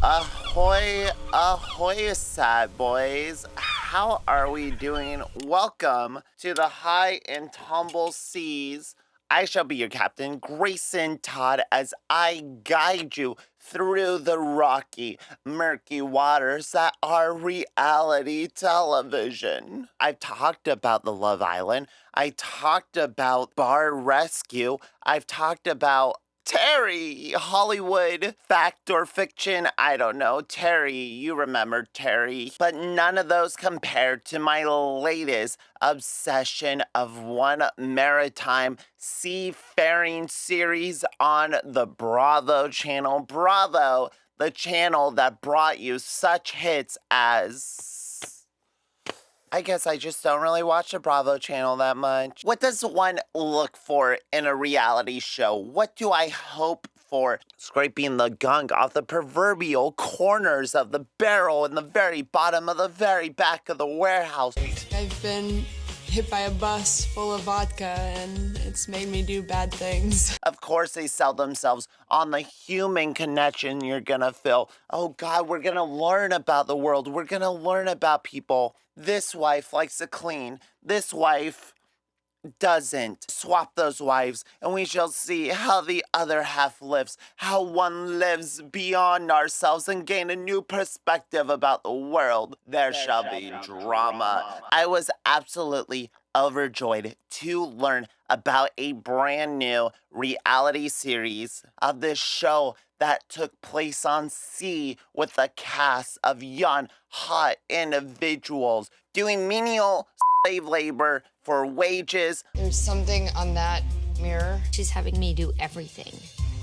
Ahoy, ahoy, sad boys. How are we doing? Welcome to the high and tumble seas. I shall be your captain, Greyson Todd, as I guide you through the rocky, murky waters that are reality television. I've talked about the Love Island. I talked about Bar Rescue. I've talked about Terry, Hollywood, fact or fiction, I don't know. Terry, you remember Terry. But none of those compared to my latest obsession of one maritime seafaring series on the Bravo channel. Bravo, the channel that brought you such hits as... I guess I just don't really watch the Bravo channel that much. What does one look for in a reality show? What do I hope for? Scraping the gunk off the proverbial corners of the barrel in the very bottom of the very back of the warehouse. I've been hit by a bus full of vodka and it's made me do bad things. Of course, they sell themselves on the human connection you're gonna feel. Oh God, we're gonna learn about the world. We're gonna learn about people. This wife likes to clean. This wife doesn't. Swap those wives, and we shall see how the other half lives, how one lives beyond ourselves and gain a new perspective about the world. There shall be drama. I was absolutely overjoyed to learn about a brand new reality series of this show that took place on sea with a cast of young, hot individuals doing menial slave labor for wages. There's something on that mirror. She's having me do everything,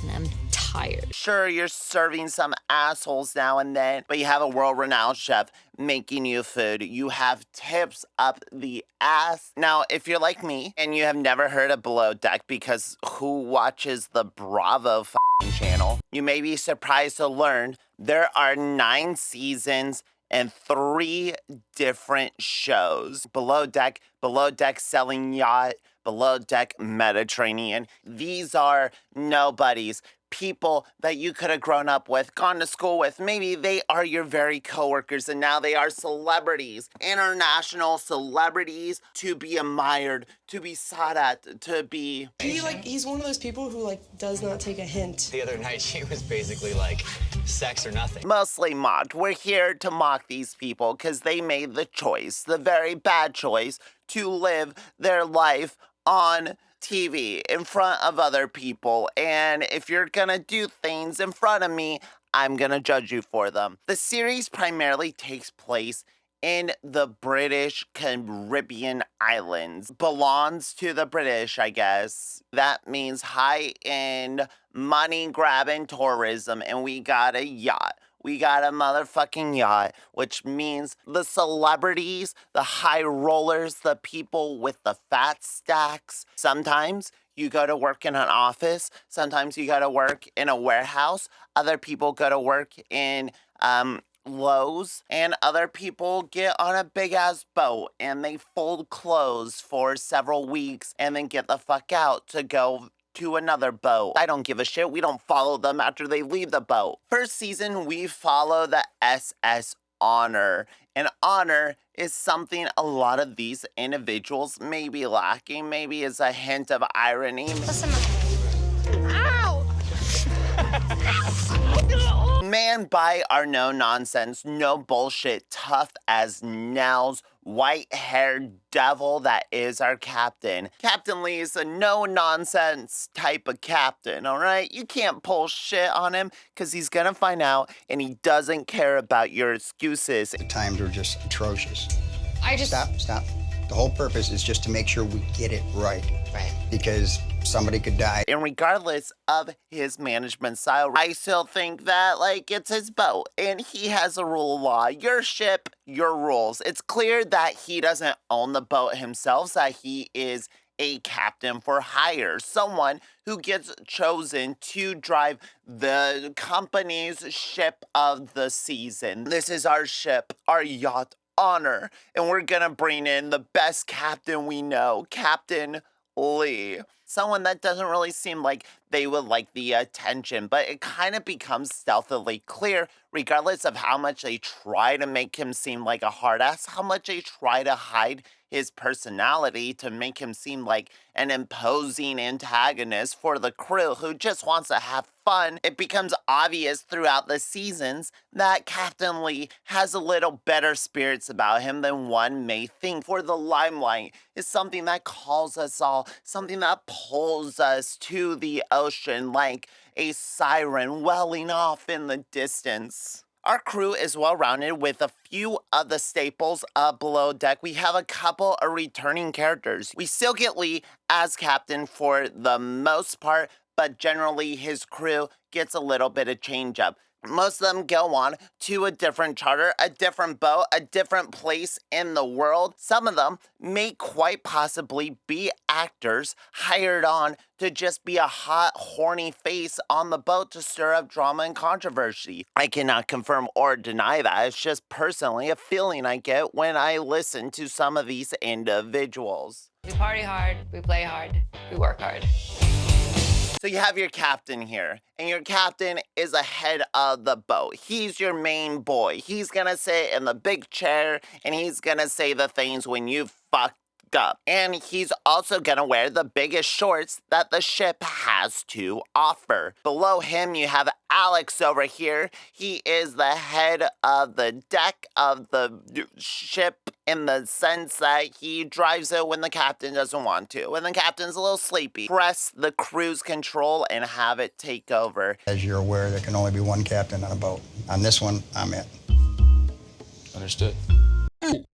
and I'm tired. Sure, you're serving some assholes now and then, but you have a world-renowned chef making you food. You have tips up the ass. Now, if you're like me and you have never heard of Below Deck, because who watches the Bravo channel, you may be surprised to learn there are 9 seasons and 3 different shows. Below Deck Selling Yacht, Below Deck Mediterranean. These are nobodies. People that you could have grown up with, gone to school with. Maybe they are your very coworkers and now they are celebrities. International celebrities to be admired, to be sought at, to be... He's one of those people who does not take a hint. The other night she was basically like, sex or nothing. Mostly mocked. We're here to mock these people because they made the choice, the very bad choice, to live their life on TV in front of other people. And if you're gonna do things in front of me, I'm gonna judge you for them. The series primarily takes place in the British Caribbean islands. Belongs to the British, I guess. That means high-end, money-grabbing tourism, and we got a yacht. We got a motherfucking yacht, which means the celebrities, the high rollers, the people with the fat stacks. Sometimes you go to work in an office. Sometimes you go to work in a warehouse. Other people go to work in Lowe's, and other people get on a big-ass boat and they fold clothes for several weeks and then get the fuck out to go to another boat. I don't give a shit. We don't follow them after they leave the boat. First season, we follow the SS Honor. And honor is something a lot of these individuals may be lacking. Maybe is a hint of irony. Ow! Man by our no nonsense, no bullshit, tough as nails, white-haired devil that is our captain. Captain Lee is a no-nonsense type of captain, all right? You can't pull shit on him because he's gonna find out and he doesn't care about your excuses. The times are just atrocious. Stop. The whole purpose is just to make sure we get it right. Right. Because somebody could die. And regardless of his management style, I still think that, it's his boat, and he has a rule of law. Your ship, your rules. It's clear that he doesn't own the boat himself, that he is a captain for hire, someone who gets chosen to drive the company's ship of the season. This is our ship, our yacht, Honor, and we're gonna bring in the best captain we know, Captain Lee. Someone that doesn't really seem like they would like the attention, but it kind of becomes stealthily clear regardless of how much they try to make him seem like a hard ass, how much they try to hide his personality to make him seem like an imposing antagonist for the crew who just wants to have fun, it becomes obvious throughout the seasons that Captain Lee has a little better spirits about him than one may think. For the limelight is something that calls us all, something that pulls us to the ocean like a siren welling off in the distance. Our crew is well-rounded with a few of the staples of Below Deck. We have a couple of returning characters. We still get Lee as captain for the most part, but generally his crew gets a little bit of change up. Most of them go on to a different charter, a different boat, a different place in the world. Some of them may quite possibly be actors hired on to just be a hot, horny face on the boat to stir up drama and controversy. I cannot confirm or deny that. It's just personally a feeling I get when I listen to some of these individuals. We party hard, we play hard, we work hard. So you have your captain here, and your captain is ahead of the boat. He's your main boy. He's gonna sit in the big chair, and he's gonna say the things when you fucked up. And he's also gonna wear the biggest shorts that the ship has to offer. Below him, you have Alex over here. He is the head of the deck of the ship in the sense that he drives it when the captain doesn't want to. When the captain's a little sleepy, press the cruise control and have it take over. As you're aware, there can only be one captain on a boat. On this one, I'm it. Understood.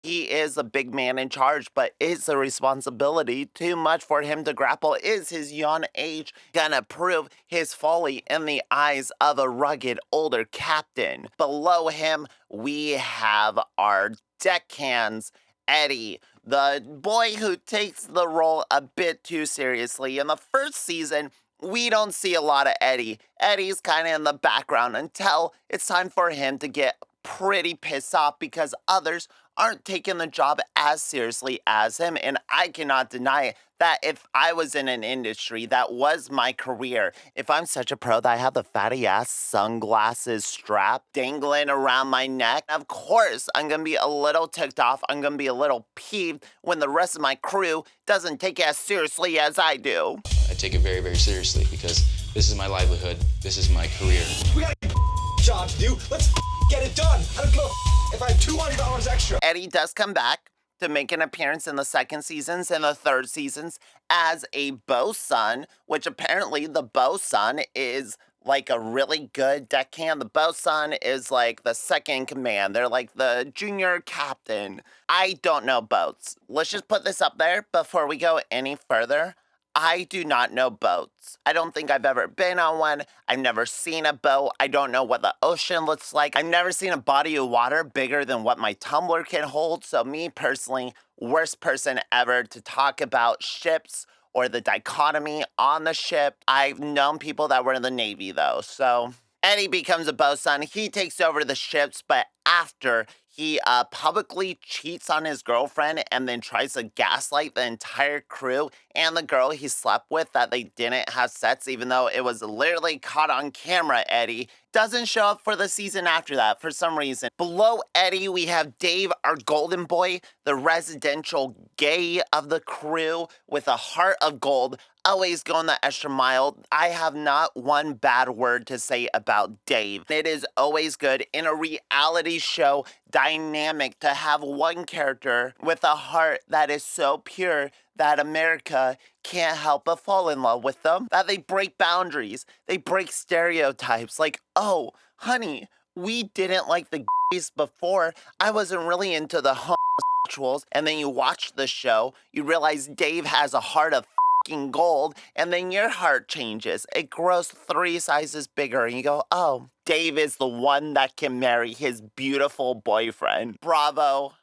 He is a big man in charge, but is the responsibility too much for him to grapple? Is his young age gonna prove his folly in the eyes of a rugged older captain? Below him, we have our deckhands, Eddie, the boy who takes the role a bit too seriously. In the first season, we don't see a lot of Eddie. Eddie's kind of in the background until it's time for him to get pretty pissed off because others aren't taking the job as seriously as him. And I cannot deny that if I was in an industry that was my career, if I'm such a pro that I have the fatty ass sunglasses strap dangling around my neck, of course I'm gonna be a little ticked off. I'm gonna be a little peeved when the rest of my crew doesn't take it as seriously as I do. I take it very, very seriously because this is my livelihood. This is my career. We got a job to do. Let's get it done. I don't give a if I have $200 extra. Eddie does come back to make an appearance in the second seasons and the third seasons as a bosun, which apparently the bosun is like a really good deckhand. The bosun is like the second in command. They're like the junior captain. I don't know boats. Let's just put this up there before we go any further. I do not know boats. I don't think I've ever been on one. I've never seen a boat. I don't know what the ocean looks like. I've never seen a body of water bigger than what my tumbler can hold. So me personally, worst person ever to talk about ships or the dichotomy on the ship. I've known people that were in the Navy though. So Eddie becomes a bosun. He takes over the ships, but after he publicly cheats on his girlfriend and then tries to gaslight the entire crew and the girl he slept with that they didn't have sex, even though it was literally caught on camera. Eddie doesn't show up for the season after that for some reason. Below Eddie, we have Dave, our golden boy, the residential gay of the crew with a heart of gold, always going the extra mile. I have not one bad word to say about Dave. It is always good in a reality show dynamic to have one character with a heart that is so pure that America can't help but fall in love with them, that they break boundaries, they break stereotypes, like, oh, honey, we didn't like the gays before, I wasn't really into the homosexuals, and then you watch the show, you realize Dave has a heart of fucking gold, and then your heart changes, it grows 3 sizes bigger, and you go, oh, Dave is the one that can marry his beautiful boyfriend. Bravo.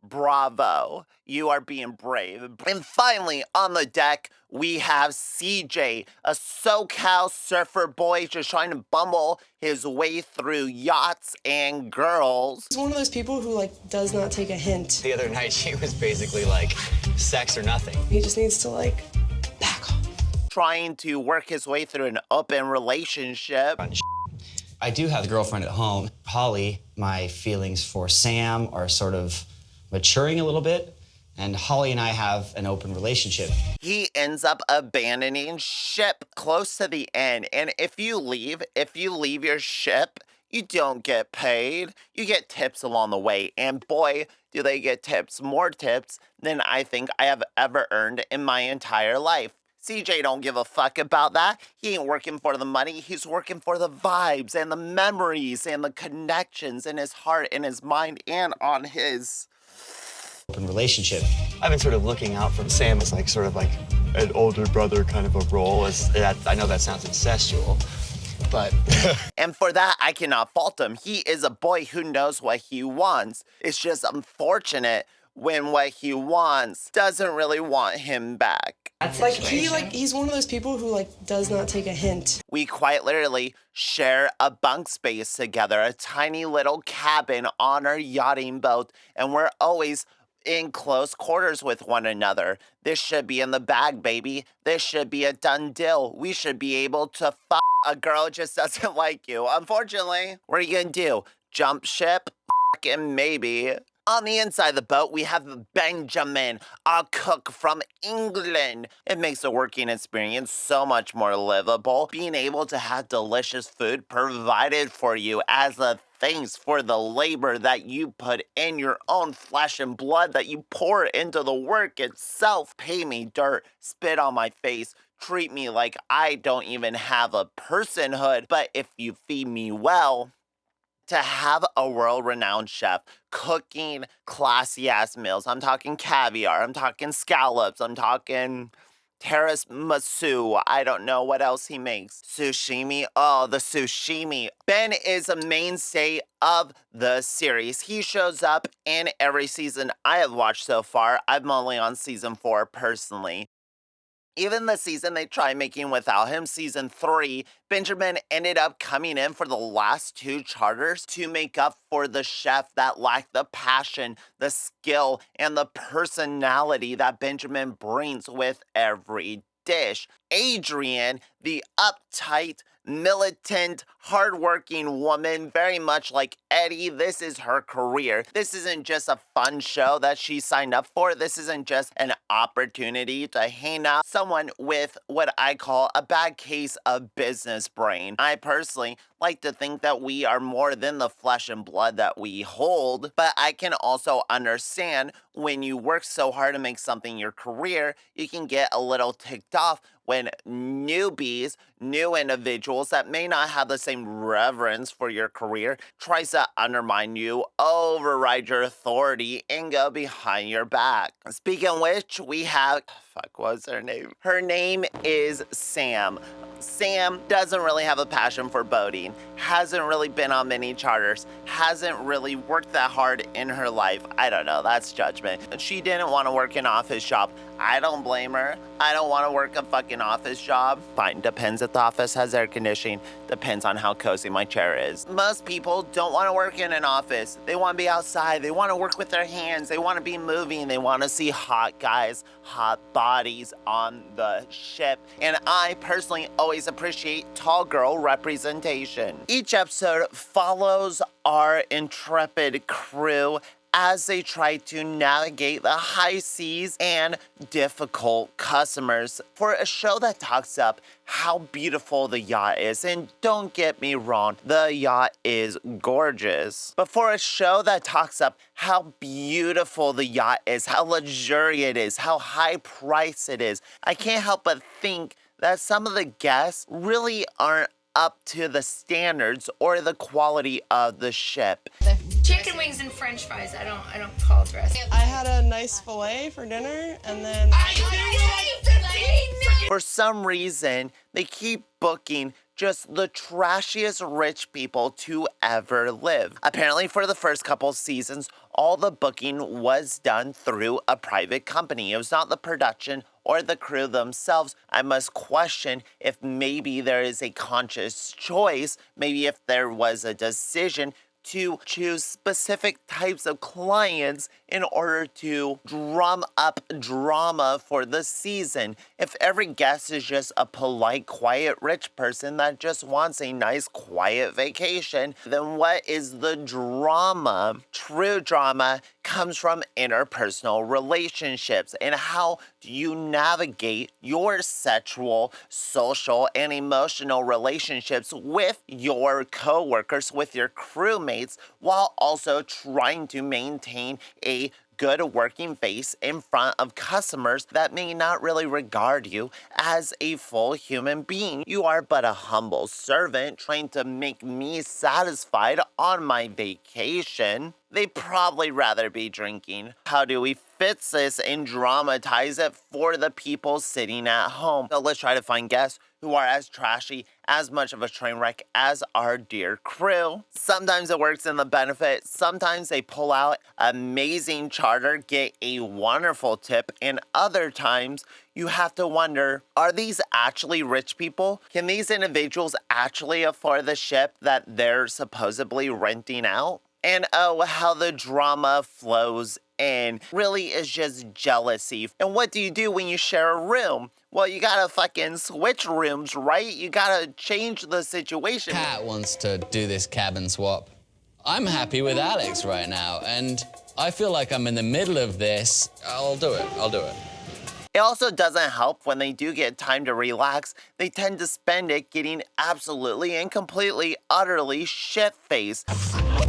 Bravo. You are being brave. And finally, on the deck, we have CJ, a SoCal surfer boy just trying to bumble his way through yachts and girls. He's one of those people who, like, does not take a hint. The other night, she was basically like, sex or nothing. He just needs to, like, back off. Trying to work his way through an open relationship. I I do have a girlfriend at home, Holly. My feelings for Sam are sort of maturing a little bit, and Holly and I have an open relationship. He ends up abandoning ship close to the end, and if you leave your ship, you don't get paid. You get tips along the way, and boy, do they get tips, more tips than I think I have ever earned in my entire life. CJ don't give a fuck about that. He ain't working for the money. He's working for the vibes and the memories and the connections in his heart and his mind and on his Open relationship. I've been sort of looking out for Sam as like sort of like an older brother kind of a role. I know that sounds incestual, but And for that, I cannot fault him. He is a boy who knows what he wants. It's just unfortunate when what he wants doesn't really want him back. He's one of those people who does not take a hint. We quite literally share a bunk space together, a tiny little cabin on our yachting boat, and we're always in close quarters with one another. This should be in the bag, baby. This should be a done deal. We should be able to fuck a girl who just doesn't like you. Unfortunately, what are you gonna do? Jump ship? Fucking maybe. On the inside of the boat, we have Benjamin, a cook from England. It makes the working experience so much more livable, being able to have delicious food provided for you as a thanks for the labor that you put in your own flesh and blood that you pour into the work itself. Pay me dirt, spit on my face, treat me like I don't even have a personhood, but if you feed me well, to have a world-renowned chef cooking classy-ass meals. I'm talking caviar, I'm talking scallops, I'm talking tiramisu. I don't know what else he makes. Sushimi. Oh, the sushimi. Ben is a mainstay of the series. He shows up in every season I have watched so far. I'm only on season 4 personally. Even the season they tried making without him, season 3, Benjamin ended up coming in for the last 2 charters to make up for the chef that lacked the passion, the skill, and the personality that Benjamin brings with every dish. Adrian, the uptight, militant, hardworking woman, very much like Eddie, this is her career. This isn't just a fun show that she signed up for. This isn't just an opportunity to hang out. Someone with what I call a bad case of business brain. I personally like to think that we are more than the flesh and blood that we hold, but I can also understand when you work so hard to make something your career, you can get a little ticked off when newbies, new individuals that may not have the same reverence for your career tries to undermine you, override your authority, and go behind your back. Speaking of which, we have, what's her name? Her name is Sam. Sam doesn't really have a passion for boating, hasn't really been on many charters, hasn't really worked that hard in her life. I don't know, that's judgment. She didn't want to work an office job. I don't blame her. I don't want to work a fucking office job. Fine, depends if the office has air conditioning, depends on how cozy my chair is. Most people don't want to work in an office. They want to be outside, they want to work with their hands, they want to be moving, they want to see hot guys, hot bodies on the ship. And I personally always appreciate tall girl representation. Each episode follows our intrepid crew as they try to navigate the high seas and difficult customers for a show that talks up how beautiful the yacht is. And don't get me wrong, the yacht is gorgeous. But for a show that talks up how beautiful the yacht is, how luxurious it is, how high priced it is, I can't help but think that some of the guests really aren't up to the standards or the quality of the ship. Chicken wings and french fries. I don't call dress. I had a nice filet for dinner, and then For some reason, they keep booking just the trashiest rich people to ever live. Apparently for the first couple seasons, all the booking was done through a private company. It was not the production or the crew themselves. I must question if maybe there is a conscious choice, maybe if there was a decision to choose specific types of clients in order to drum up drama for the season. If every guest is just a polite, quiet, rich person that just wants a nice, quiet vacation, then what is the drama? True drama comes from interpersonal relationships. And how do you navigate your sexual, social, and emotional relationships with your coworkers, with your crewmates, while also trying to maintain a good working face in front of customers that may not really regard you as a full human being. You are but a humble servant trying to make me satisfied on my vacation. They'd probably rather be drinking. How do we fix this and dramatize it for the people sitting at home? So let's try to find guests who are as trashy, as much of a train wreck as our dear crew. Sometimes it works in the benefit. Sometimes they pull out amazing charter, get a wonderful tip, and other times you have to wonder, are these actually rich people? Can these individuals actually afford the ship that they're supposedly renting out? And oh, how the drama flows in. Really is just jealousy. And what do you do when you share a room? Well, you gotta fucking switch rooms, right? You gotta change the situation. Kat wants to do this cabin swap. I'm happy with Alex right now, and I feel like I'm in the middle of this. I'll do it. It also doesn't help when they do get time to relax. They tend to spend it getting absolutely and completely, utterly shit-faced.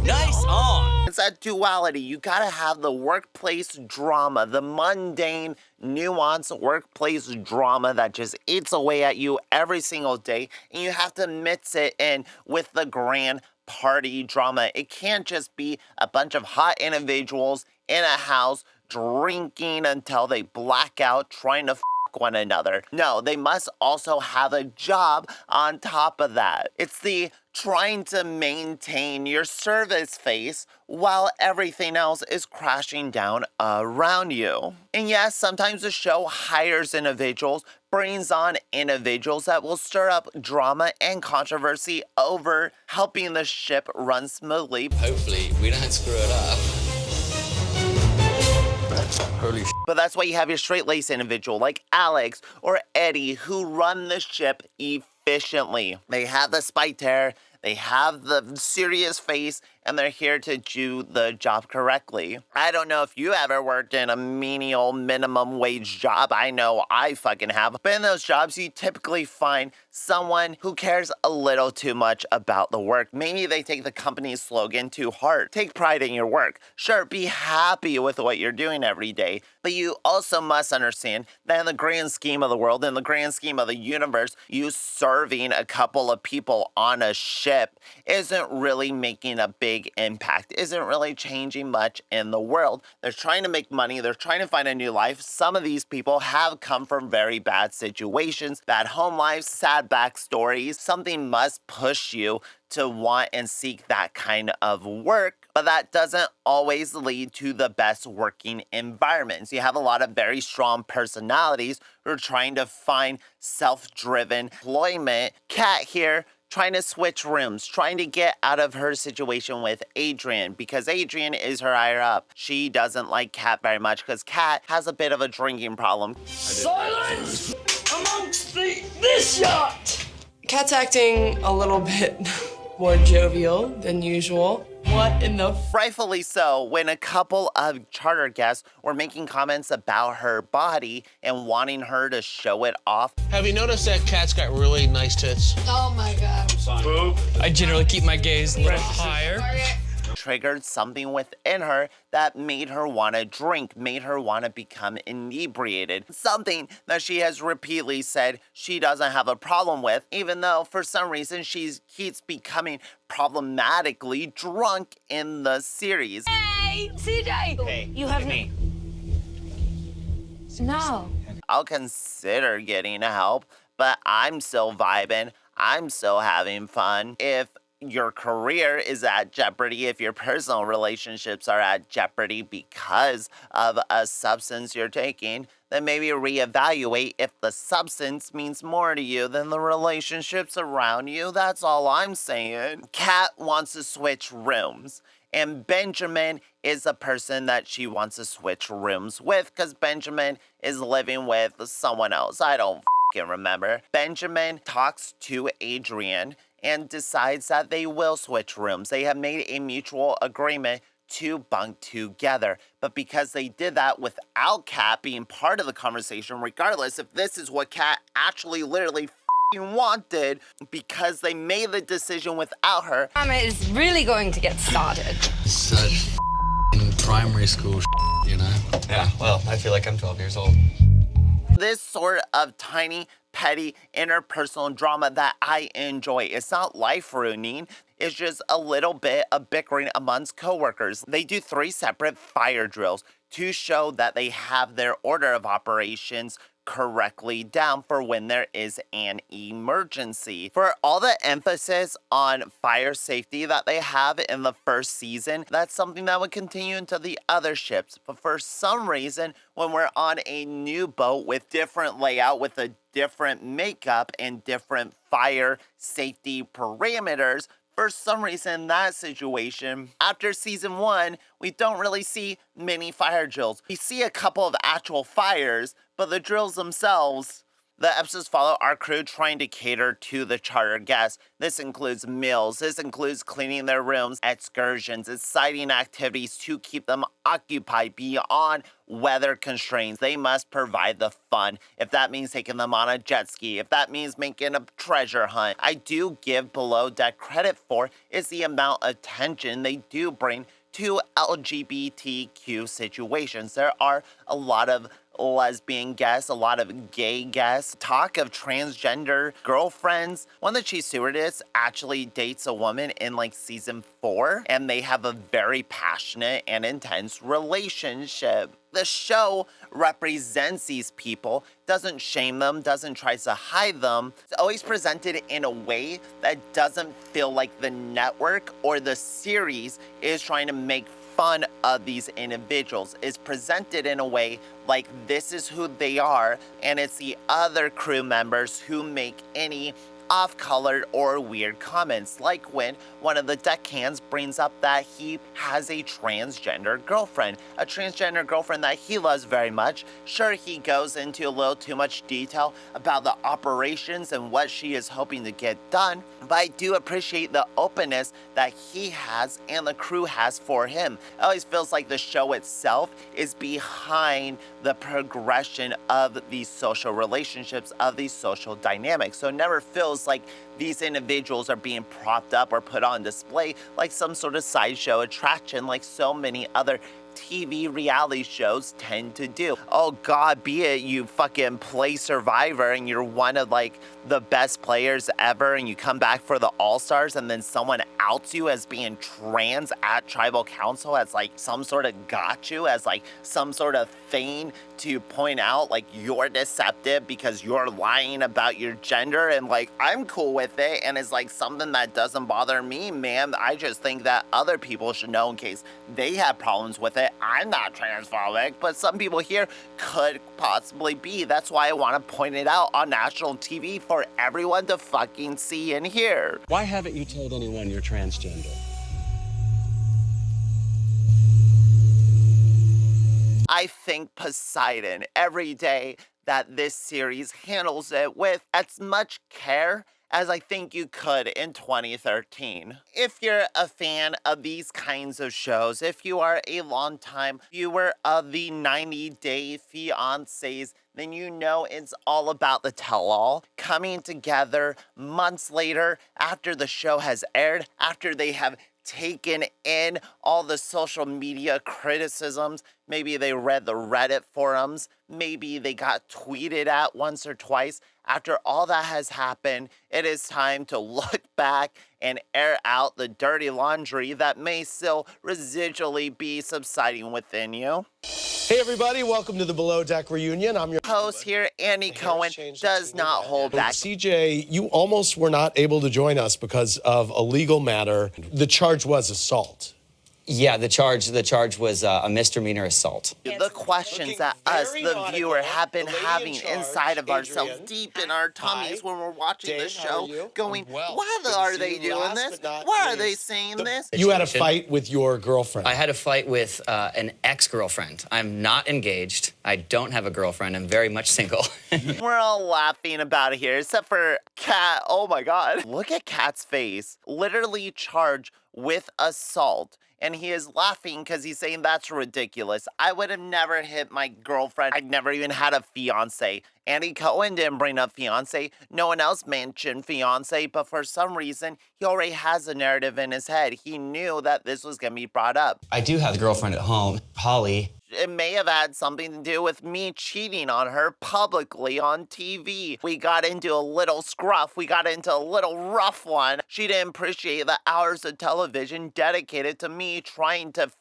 Nice on! It's that duality. You gotta have the workplace drama, the mundane, nuanced workplace drama that just eats away at you every single day, and you have to mix it in with the grand party drama. It can't just be a bunch of hot individuals in a house drinking until they black out, trying to one another. No, they must also have a job on top of that. It's the trying to maintain your service face while everything else is crashing down around you. And yes, sometimes the show hires individuals, brings on individuals that will stir up drama and controversy over helping the ship run smoothly. Hopefully, we don't screw it up. Holy shit. But that's why you have your straight-laced individual like Alex or Eddie who run the ship efficiently. They have the spiked hair, they have the serious face, and they're here to do the job correctly. I don't know if you ever worked in a menial minimum wage job. I know I fucking have. But in those jobs, you typically find someone who cares a little too much about the work. Maybe they take the company's slogan too hard. Take pride in your work. Sure, be happy with what you're doing every day. But you also must understand that in the grand scheme of the world, in the grand scheme of the universe, you serving a couple of people on a ship isn't really making a big impact, isn't really changing much in the world. They're trying to make money. They're trying to find a new life. Some of these people have come from very bad situations, bad home lives, sad backstories. Something must push you to want and seek that kind of work, but that doesn't always lead to the best working environments. You have a lot of very strong personalities who are trying to find self-driven employment. Kat here trying to switch rooms, trying to get out of her situation with Adrian because Adrian is her higher up. She doesn't like Kat very much because Kat has a bit of a drinking problem. Silence amongst this yacht! Kat's acting a little bit more jovial than usual. What in the Rightfully so, when a couple of charter guests were making comments about her body and wanting her to show it off. Have you noticed that Kat's got really nice tits? Oh my god. I generally keep my gaze a little higher. Triggered something within her that made her want to drink, made her want to become inebriated. Something that she has repeatedly said she doesn't have a problem with, even though for some reason she keeps becoming problematically drunk in the series. Hey, CJ! Hey, you have me. No. I'll consider getting help, but I'm still vibing. I'm still having fun. If your career is at jeopardy, if your personal relationships are at jeopardy because of a substance you're taking, then maybe reevaluate if the substance means more to you than the relationships around you. That's all I'm saying. Kat wants to switch rooms. And Benjamin is the person that she wants to switch rooms with because Benjamin is living with someone else. I don't fucking remember. Benjamin talks to Adrian and decides that they will switch rooms. They have made a mutual agreement to bunk together. But because they did that without Kat being part of the conversation, regardless if this is what Kat actually literally wanted, because they made the decision without her. Drama is really going to get started. Such primary school, you know? Yeah, well, I feel like I'm 12 years old. This sort of tiny, petty, interpersonal drama that I enjoy. It's not life-ruining. It's just a little bit of bickering amongst coworkers. They do 3 separate fire drills to show that they have their order of operations correctly down for when there is an emergency. For all the emphasis on fire safety that they have in the first season, that's something that would continue into the other ships. But for some reason, when we're on a new boat with different layout, with a different makeup and different fire safety parameters, for some reason, in that situation, after season 1, we don't really see many fire drills. We see a couple of actual fires, but the drills themselves, the episodes follow our crew trying to cater to the charter guests. This includes meals, this includes cleaning their rooms, excursions, exciting activities to keep them occupied beyond weather constraints. They must provide the fun. If that means taking them on a jet ski, if that means making a treasure hunt, I do give Below Deck credit for is the amount of attention they do bring to LGBTQ situations. There are a lot of lesbian guests, a lot of gay guests, talk of transgender girlfriends. One of the chief stewardess actually dates a woman in like season 4, and they have a very passionate and intense relationship. The show represents these people, doesn't shame them, doesn't try to hide them. It's always presented in a way that doesn't feel like the network or the series is trying to make fun of these individuals. Is presented in a way like this is who they are, and it's the other crew members who make any off-colored or weird comments, like when one of the deckhands brings up that he has a transgender girlfriend that he loves very much. Sure, he goes into a little too much detail about the operations and what she is hoping to get done, but I do appreciate the openness that he has and the crew has for him. It always feels like the show itself is behind the progression of these social relationships, of these social dynamics. So it never feels like these individuals are being propped up or put on display like some sort of sideshow attraction like so many other TV reality shows tend to do. Oh God, be it you fucking play Survivor and you're one of like the best players ever and you come back for the All-Stars and then someone outs you as being trans at Tribal Council as like some sort of got you, as like some sort of thing to point out like you're deceptive because you're lying about your gender, and like I'm cool with it and it's like something that doesn't bother me, man. I just think that other people should know in case they have problems with it. I'm not transphobic, but some people here could possibly be. That's why I want to point it out on national TV for everyone to fucking see and hear. Why haven't you told anyone you're transgender? I think Poseidon, every day that this series handles it with as much care as I think you could in 2013. If you're a fan of these kinds of shows, if you are a longtime viewer of the 90-Day Fiancés, then you know it's all about the tell-all coming together months later after the show has aired, after they have taken in all the social media criticisms Maybe they read the Reddit forums. Maybe they got tweeted at once or twice. After all that has happened, it is time to look back and air out the dirty laundry that may still residually be subsiding within you. Hey everybody, welcome to the Below Deck reunion. I'm your host here, Andy Cohen, does not hold back. CJ, you almost were not able to join us because of a legal matter. The charge was assault. Yeah, the charge was a misdemeanor assault. The questions that us, the viewer, have been having inside of ourselves, deep in our tummies when we're watching the show, going, why are they doing this? Why are they saying this? You had a fight with your girlfriend. I had a fight with an ex-girlfriend. I'm not engaged. I don't have a girlfriend. I'm very much single. We're all laughing about it here, except for Kat. Oh my God. Look at Kat's face. Literally charged with assault. And he is laughing because he's saying that's ridiculous. I would have never hit my girlfriend. I'd never even had a fiance. Andy Cohen didn't bring up fiance. No one else mentioned fiance, but for some reason, he already has a narrative in his head. He knew that this was going to be brought up. I do have a girlfriend at home, Holly. It may have had something to do with me cheating on her publicly on TV. We got into a little scruff. We got into a little rough one. She didn't appreciate the hours of television dedicated to me trying to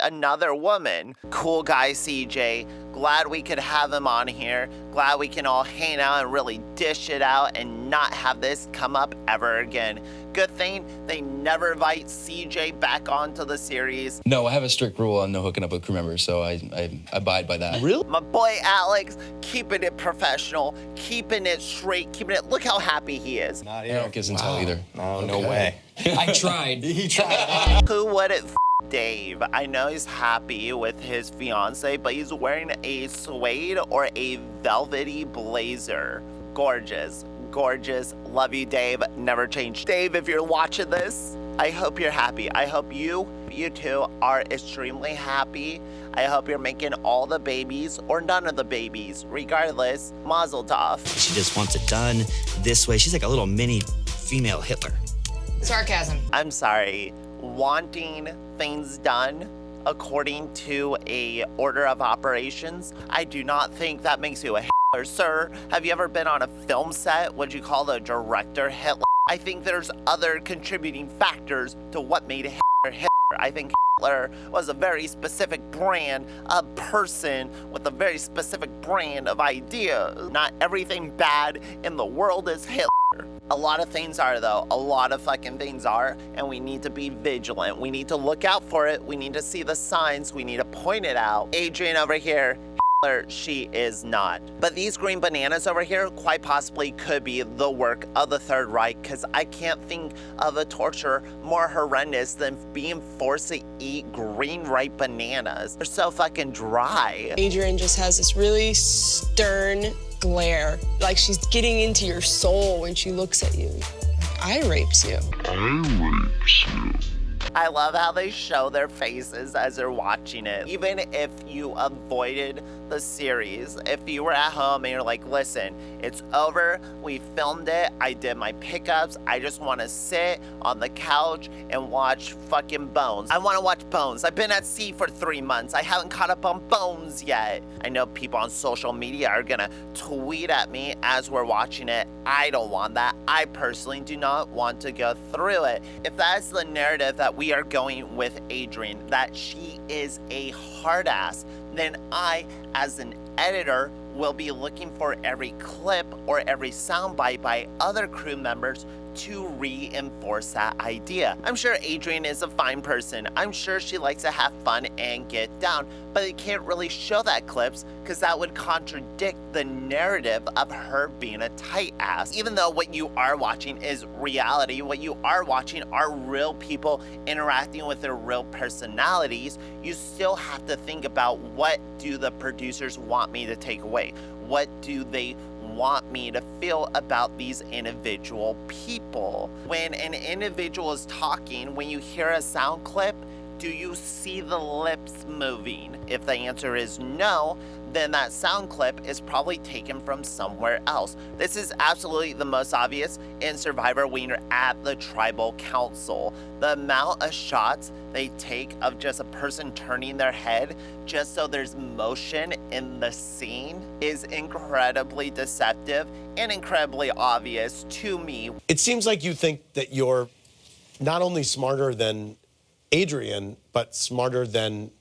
another woman. Cool guy CJ. Glad we could have him on here. Glad we can all hang out and really dish it out and not have this come up ever again. Good thing they never invite CJ back onto the series. No, I have a strict rule on no hooking up with crew members, so I abide by that. Really? My boy Alex, keeping it professional, keeping it straight, keeping it. Look how happy he is. I don't kiss and tell either. Oh, no way. I tried. He tried. Who would it Dave? I know he's happy with his fiance, but he's wearing a suede or a velvety blazer. Gorgeous. Gorgeous. Love you, Dave. Never change. Dave, if you're watching this, I hope you're happy. I hope you two are extremely happy. I hope you're making all the babies or none of the babies. Regardless, mazel tov. She just wants it done this way. She's like a little mini female Hitler. Sarcasm. I'm sorry. Wanting things done according to a order of operations, I do not think that makes you a Hitler. Sir, have you ever been on a film set? Would you call the director Hitler? I think there's other contributing factors to what made Hitler Hitler. I think Hitler was a very specific brand of person with a very specific brand of idea. Not everything bad in the world is Hitler. A lot of things are, though. A lot of fucking things are, and we need to be vigilant. We need to look out for it. We need to see the signs. We need to point it out. Adrian over here, she is not. But these green bananas over here quite possibly could be the work of the Third Reich, because I can't think of a torture more horrendous than being forced to eat green ripe bananas. They're so fucking dry. Adrian just has this really stern glare, like she's getting into your soul when she looks at you. I rapes you. I love how they show their faces as they're watching it. Even if you avoided the series, if you were at home and you're like, listen, it's over, we filmed it, I did my pickups, I just want to sit on the couch and watch fucking Bones. I want to watch Bones. I've been at sea for 3 months. I haven't caught up on Bones yet. I know people on social media are gonna tweet at me as we're watching it. I don't want that. I personally do not want to go through it. If that's the narrative that we are going with Adrian, that she is a hard ass, then I, as an editor, will be looking for every clip or every soundbite by other crew members to reinforce that idea. I'm sure Adrian is a fine person. I'm sure she likes to have fun and get down, but they can't really show that clips because that would contradict the narrative of her being a tight ass. Even though what you are watching is reality, what you are watching are real people interacting with their real personalities, you still have to think about, what do the producers want me to take away? What do they want me to feel about these individual people? When an individual is talking, when you hear a sound clip, Do you see the lips moving? If the answer is no, then that sound clip is probably taken from somewhere else. This is absolutely the most obvious in Survivor when you're at the tribal council. The amount of shots they take of just a person turning their head just so there's motion in the scene is incredibly deceptive and incredibly obvious to me. It seems like you think that you're not only smarter than Adrian, but smarter than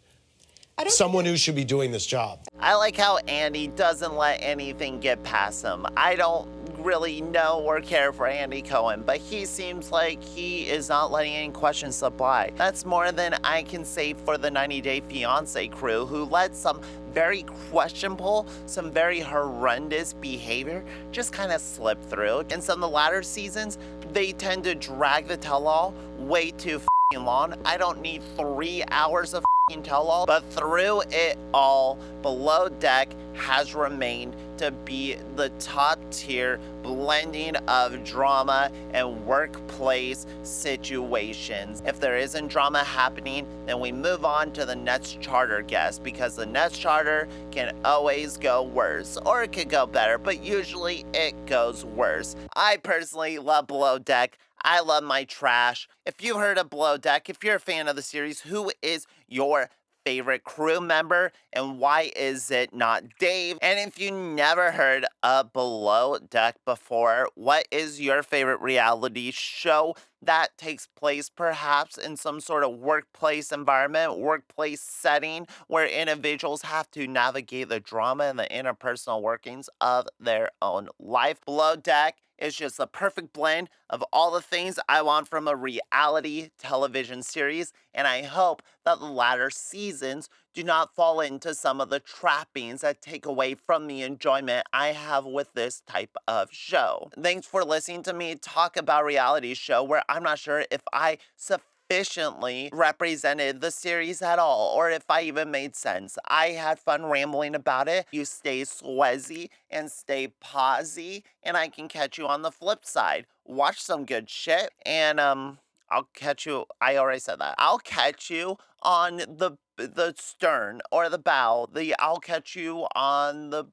someone who should be doing this job. I like how Andy doesn't let anything get past him. I don't really know or care for Andy Cohen, but he seems like he is not letting any questions slip by. That's more than I can say for the 90 Day Fiance crew, who let some very questionable, some very horrendous behavior just kind of slip through. In some of the latter seasons, they tend to drag the tell-all way too long. I don't need 3 hours of tell-all, but through it all, Below Deck has remained to be the top tier blending of drama and workplace situations. If there isn't drama happening, then we move on to the next charter guest, because the next charter can always go worse, or it could go better, but usually it goes worse. I personally love Below Deck. I love my trash. If you've heard of Below Deck, if you're a fan of the series, who is your favorite crew member, and why is it not Dave? And if you never heard of Below Deck before, what is your favorite reality show that takes place perhaps in some sort of workplace environment, workplace setting, where individuals have to navigate the drama and the interpersonal workings of their own life? Below Deck is just the perfect blend of all the things I want from a reality television series, and I hope that the latter seasons do not fall into some of the trappings that take away from the enjoyment I have with this type of show. Thanks for listening to me talk about a reality show where I'm not sure if I sufficiently represented the series at all, or if I even made sense. I had fun rambling about it. You stay sweazy and stay posy, and I can catch you on the flip side. Watch some good shit, and I'll catch you. I already said that. I'll catch you on the stern or the bow. I'll catch you on the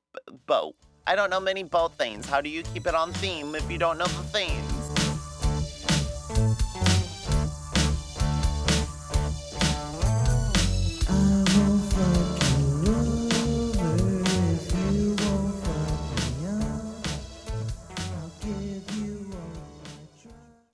boat. I don't know many boat things. How do you keep it on theme if you don't know the theme?